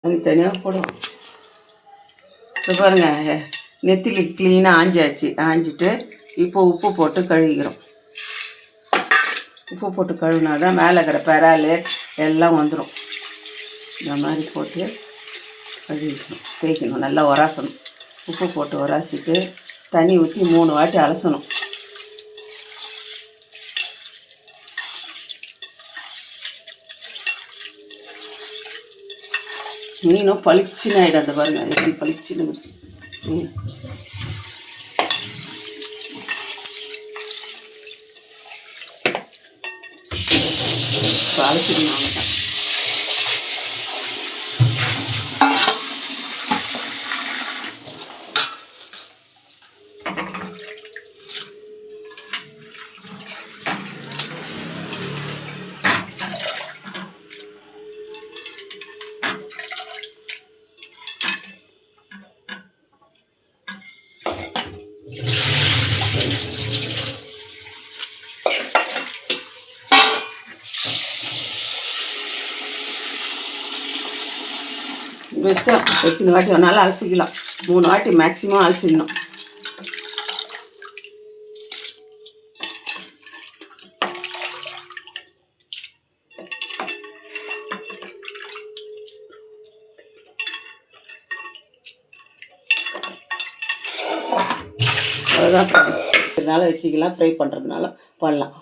தனித்தனியாக போடுவோம். இப்போ பாருங்கள், நெத்திலி க்ளீனாக ஆஞ்சாச்சு. ஆஞ்சிட்டு இப்போ உப்பு போட்டு கழுவிக்கிறோம். உப்பு போட்டு கழுவினா தான் மேலே இருக்கிற பெறால் எல்லாம் வந்துடும். இந்த மாதிரி போட்டு கழுவிக்கணும், தேய்க்கணும், நல்லா உராசணும். உப்பு போட்டு உராசிட்டு தண்ணி ஊற்றி 3 வாட்டி அலசணும். மீனும் பளிச்சுன்னு ஆகிடும். அந்த பாருங்கள் எப்படி பளிச்சுன்னு மீன். அலசிக்கணும் அவ்வளோதான். இஷ்டம் எத்தனை வாட்டி வேணாலும் அலசிக்கலாம். 3 வாட்டி மேக்ஸிமம் அலசிடணும். அவ்வளோதான். இதனால வச்சுக்கலாம், ஃப்ரை பண்ணுறதுனால பண்ணலாம்.